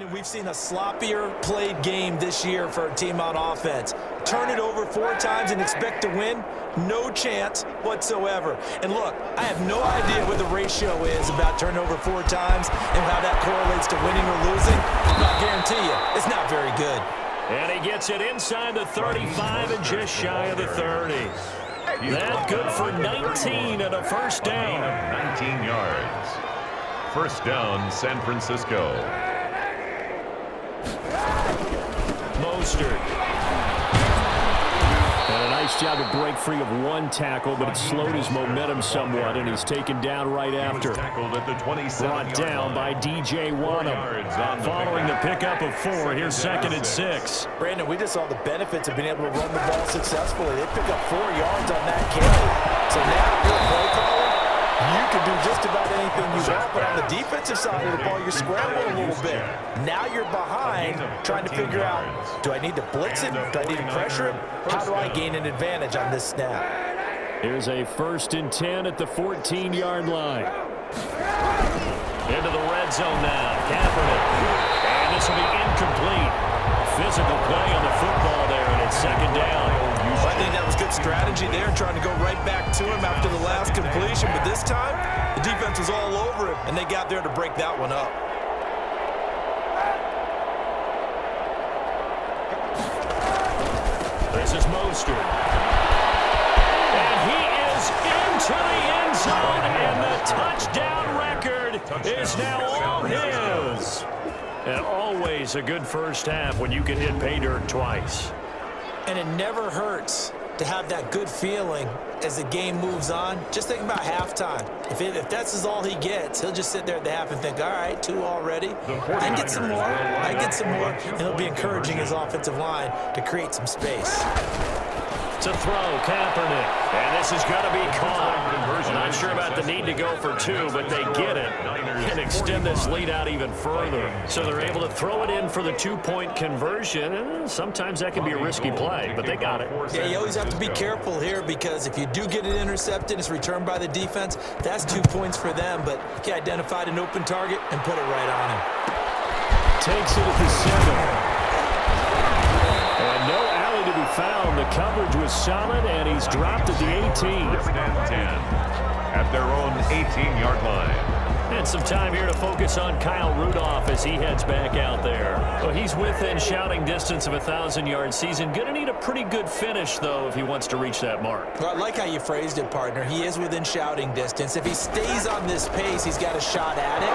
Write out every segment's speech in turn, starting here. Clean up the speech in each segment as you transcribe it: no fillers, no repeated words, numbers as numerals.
Brandon, we've seen a sloppier played game this year for a team on offense. Turn it over 4 times and expect to win? No chance whatsoever. And look, I have no idea what the ratio is about turning over 4 times and how that correlates to winning or losing. But I guarantee you, it's not very good. And he gets it inside the 35 and just shy of the 30. That good for 19 and a first down. 19 yards. First down, San Francisco. Mostert. And a nice job to break free of 1 tackle, but it slowed his momentum somewhat, and he's taken down right after. Tackled at the 27. Brought down by DJ Wanham. Following the pickup of 4, here's 2nd and 6. Brandon, we just saw the benefits of being able to run the ball successfully. They pick up 4 yards on that carry. So now if you're a play caller, you can do just about anything you want, but on the defensive side of the ball, you're scrambling a little bit. Now you're behind, trying to figure out, do I need to blitz him? Do I need to pressure him? How do I gain an advantage on this snap? Here's a 1st and 10 at the 14-yard line. Into the red zone now. Kaepernick. And this will be incomplete. Physical play on the football there, and it's 2nd down. I think that was good strategy there, trying to go right back to him after the last completion. But this time, the defense was all over him, and they got there to break that one up. This is Mostert. And he is into the end zone, and the touchdown record is now all his. And always a good first half when you can hit pay dirt twice. And it never hurts to have that good feeling as the game moves on. Just think about halftime. If that's all he gets, he'll just sit there at the half and think, all right, 2 already. I can get some more. I get some more. And he'll be encouraging his offensive line to create some space. To throw, Kaepernick. And this is going to be caught. Not sure about the need to go for 2, but they get it and extend this lead out even further. So they're able to throw it in for the 2-point conversion. And sometimes that can be a risky play, but they got it. Yeah, you always have to be careful here because if you do get it intercepted, it's returned by the defense. That's 2 points for them, but he identified an open target and put it right on him. Takes it at the 7. And no alley to be found. The coverage was solid, and he's dropped at the 18. 3rd and 10 at their own 18-yard line. And some time here to focus on Kyle Rudolph as he heads back out there. Well, he's within shouting distance of a 1,000-yard season. Going to need a pretty good finish, though, if he wants to reach that mark. Well, I like how you phrased it, partner. He is within shouting distance. If he stays on this pace, he's got a shot at it.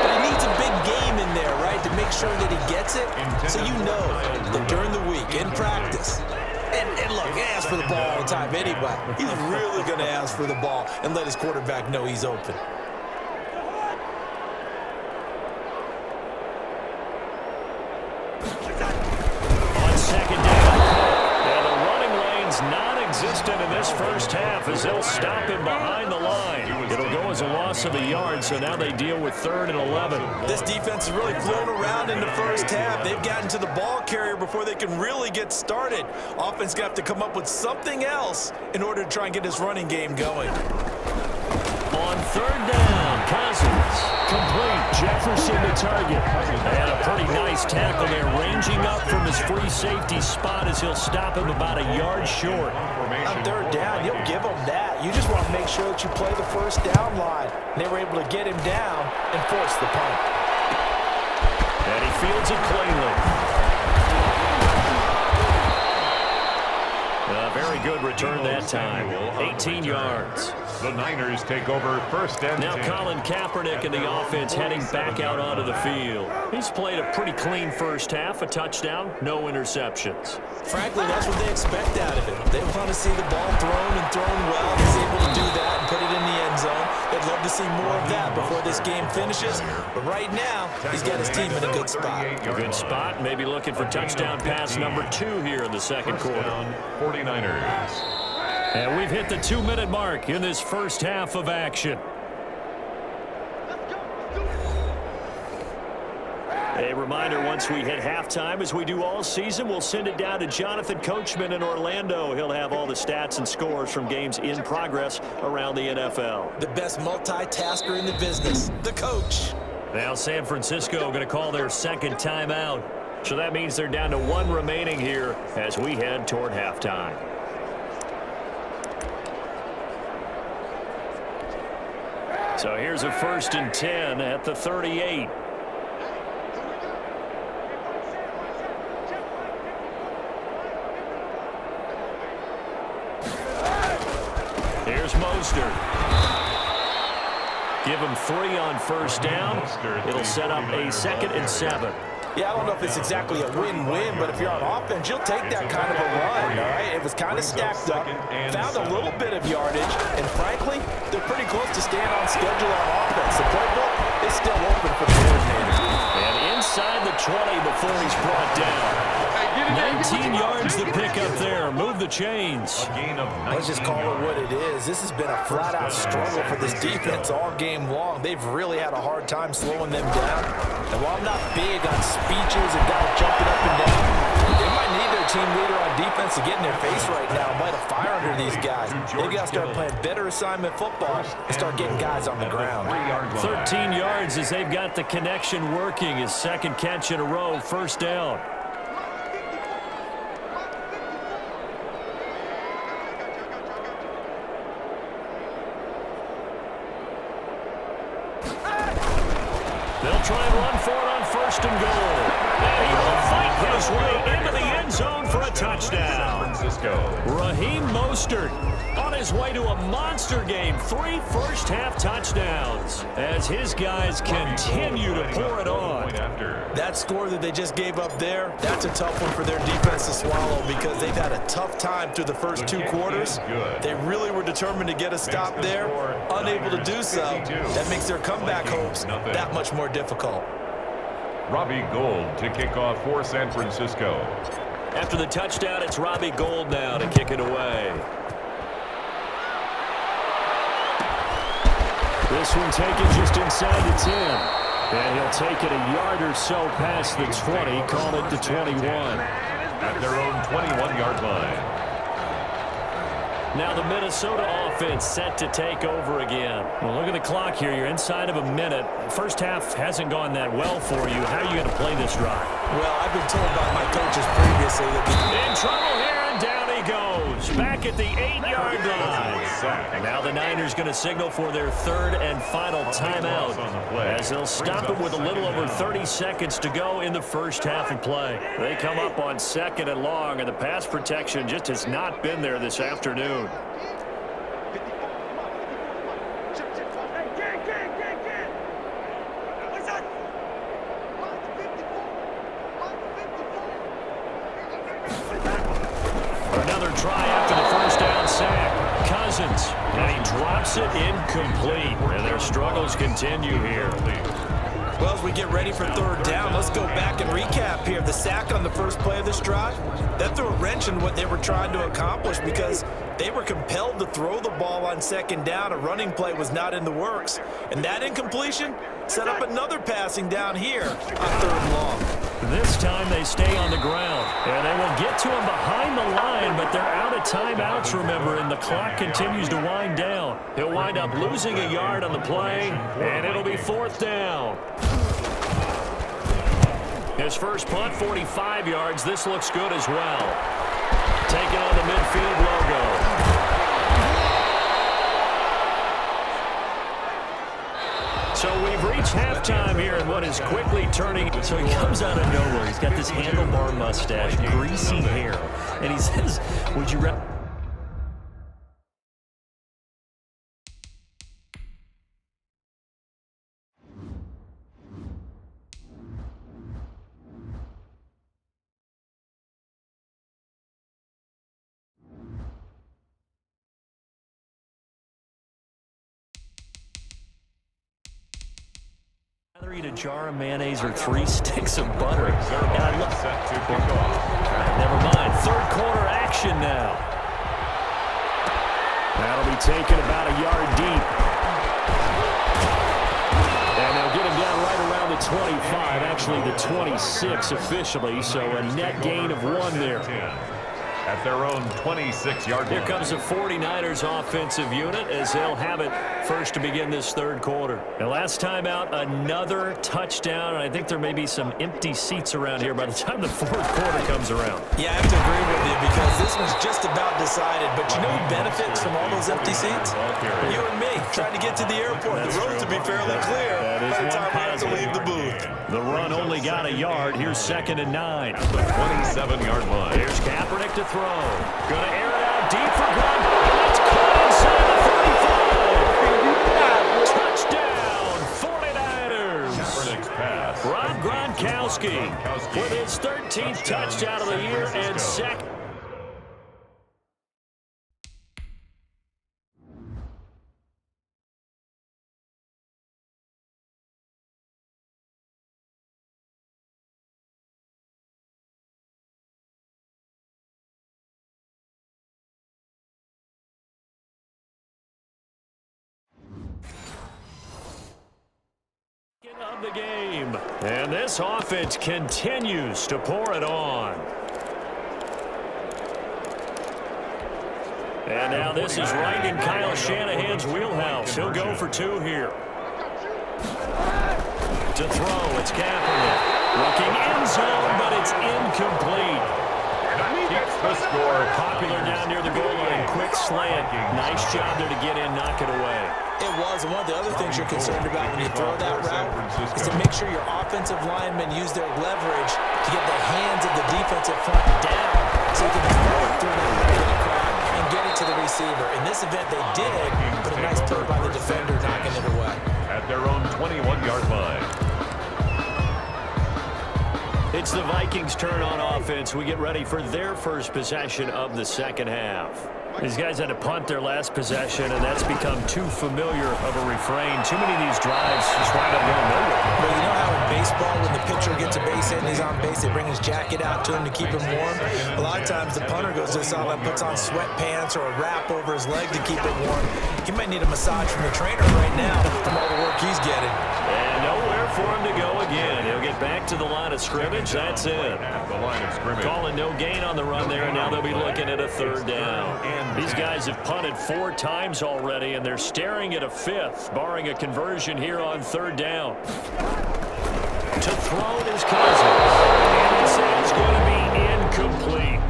But he needs a big game in there, right, to make sure that he gets it. So you know that during the week, in practice, and look, he asks for the ball all the time anyway. He's really going to ask for the ball and let his quarterback know he's open. On 2nd down. And the running lane's non-existent in this first half as they'll stop him behind the line. It'll go as a loss of a yard, so now they deal with 3rd and 11. This defense has really flown around in the first half. They've gotten to the ball carrier before they can really get started. Offense going to have to come up with something else in order to try and get this running game going. On 3rd down, Cousins. Complete. Jefferson the target. And a pretty nice tackle there, ranging up from his free safety spot as he'll stop him about a yard short. On 3rd down, you'll give them that. You just want to make sure that you play the first down line. They were able to get him down and force the punt. And he fields it cleanly. A very good return that time. 18 yards. The Niners take over 1st and 10. Now Colin Kaepernick in the offense heading back out onto the field. He's played a pretty clean first half, a touchdown, no interceptions. Frankly, that's what they expect out of him. They want to see the ball thrown and thrown well. He's able to do that and put it in the end zone. They'd love to see more of that before this game finishes. But right now, he's got his team in a good spot. A good spot, maybe looking for touchdown pass number 2 here in the 2nd quarter. 49ers. And we've hit the 2-minute mark in this first half of action. A reminder, once we hit halftime, as we do all season, we'll send it down to Jonathan Coachman in Orlando. He'll have all the stats and scores from games in progress around the NFL. The best multitasker in the business, the coach. Now San Francisco going to call their second timeout. So that means they're down to 1 remaining here as we head toward halftime. So here's a 1st and 10 at the 38. Here's Mostert. Give him 3 on 1st down. It'll set up a 2nd and 7. Yeah, I don't know if it's exactly a win-win, but if you're on offense, you'll take that kind of a run, all right? It was kind of stacked up, found a little bit of yardage, and frankly, they're pretty close to staying on schedule on offense. The playbook is still open for the coordinator. And inside the 20 before he's brought down. 19 yards to pick up there. Move the chains. Let's just call it what it is. This has been a flat-out struggle for this defense all game long. They've really had a hard time slowing them down. And while I'm not big on speeches and guys jumping up and down, they might need their team leader on defense to get in their face right now and light a fire under these guys. They got to start playing better assignment football and start getting guys on the ground. 13 yards as they've got the connection working. His 2nd catch in a row, 1st down. They'll try and run for it on 1st and goal. And he will fight his way into the end zone for a touchdown. Raheem Mostert on his way to a monster game. 3 first-half touchdowns as his guys continue to pour it on. That score that they just gave up there, that's a tough one for their defense to swallow because they've had a tough time through the first 2 quarters. They really were determined to get a stop there, unable to do so. That makes their comeback hopes that much more difficult. Robbie Gould to kick off for San Francisco. After the touchdown, it's Robbie Gould now to kick it away. This one taken just inside the 10. And he'll take it a yard or so past the 20, call it the 21. At their own 21-yard line. Now the Minnesota offense set to take over again. Well, look at the clock here. You're inside of a minute. First half hasn't gone that well for you. How are you going to play this drive? Well, I've been told by my coaches previously that in trouble here, and down he goes. Back at the 8-yard line. And now the Niners going to signal for their 3rd and final timeout as they'll stop it with a little over 30 seconds to go in the first half of play. They come up on 2nd and long, and the pass protection just has not been there this afternoon. Another try after the first down sack. Cousins, and he drops it incomplete. And their struggles continue here. Well, as we get ready for 3rd down, let's go back and recap here. The sack on the first play of this drive, that threw a wrench in what they were trying to accomplish because they were compelled to throw the ball on 2nd down. A running play was not in the works. And that incompletion set up another passing down here on 3rd and long. This time they stay on the ground, and they will get to him behind the line, but they're out of timeouts, remember, and the clock continues to wind down. He'll wind up losing a yard on the play, and it'll be 4th down. His first punt, 45 yards. This looks good as well. Taking on the midfield logo. So we've reached halftime here in what is quickly turning. So he comes out of nowhere. He's got this handlebar mustache, greasy hair, and he says, would you rather... eat a jar of mayonnaise or 3 sticks of butter. And I look set to kick off. Never mind. 3rd quarter action now. That'll be taken about a yard deep. And they'll get him down right around the 25, actually the 26 officially, so a net gain of 1 there. at their own 26-yard line. Here comes the 49ers offensive unit as they'll have it first to begin this third quarter. And last time out, another touchdown. And I think there may be some empty seats around here by the time the fourth quarter comes around. Yeah, I have to agree with you because this one's just about decided. But you know who benefits from all those empty seats? You and me, trying to get to the airport. The roads will be fairly clear by the time we have to leave the booth. The run only got a yard. Here's 2nd and 9. The 27-yard line. Here's Kaepernick to throw. Going to air it out deep for Gronk. It's caught inside the 35. Touchdown, 49ers. Kaepernick's pass. Rob Gronkowski with his 13th touchdown of the year and second. Of the game, and this offense continues to pour it on. And now this is right in Kyle Shanahan's wheelhouse. He'll go for 2 here. To throw, it's Kaepernick. Looking end zone, but it's incomplete. Gets the score. Popular down near the goal line. Quick slant. Nice job there to get in, knock it away. It was, and one of the other things you're concerned about when you throw that route is to make sure your offensive linemen use their leverage to get the hands of the defensive front down so you can throw it through that right crack and get it to the receiver. In this event, they did, but a nice play by the defender knocking it away. At their own 21-yard line. It's the Vikings' turn on offense. We get ready for their first possession of the second half. These guys had to punt their last possession, and that's become too familiar of a refrain. Too many of these drives just wind up going nowhere. Well, you know how in baseball, when the pitcher gets a base hit and he's on base, they bring his jacket out to him to keep him warm? A lot of times the punter goes to the sideline, puts on sweatpants or a wrap over his leg to keep it warm. He might need a massage from the trainer right now from all the work he's getting. And nowhere for him to go again. He'll get back to the line of scrimmage. That's it. At the line of scrimmage. Calling no gain on the run there, and now they'll be looking at a 3rd down. These guys have punted 4 times already, and they're staring at a 5th, barring a conversion here on 3rd down. To throw it is Cousins, and it's going to be incomplete.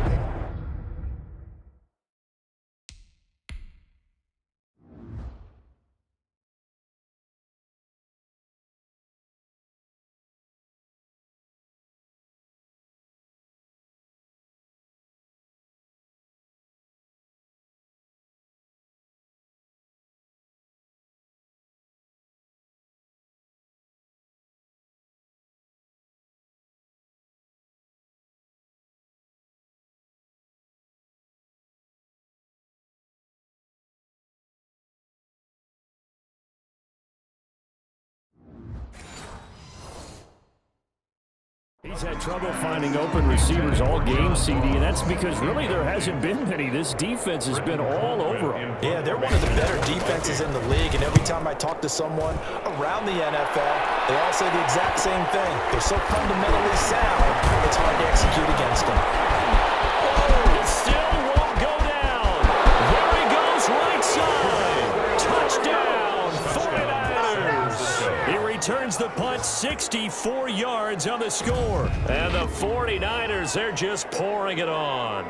He's had trouble finding open receivers all game, CD, and that's because really there hasn't been many. This defense has been all over them. Yeah, they're one of the better defenses in the league, and every time I talk to someone around the NFL, they all say the exact same thing. They're so fundamentally sound, it's hard to execute against them. Oh, it still won't go down. There he goes, right side. Touchdown, 49ers. He returns the punt, 64 yards on the score. And the 49ers, they're just pouring it on.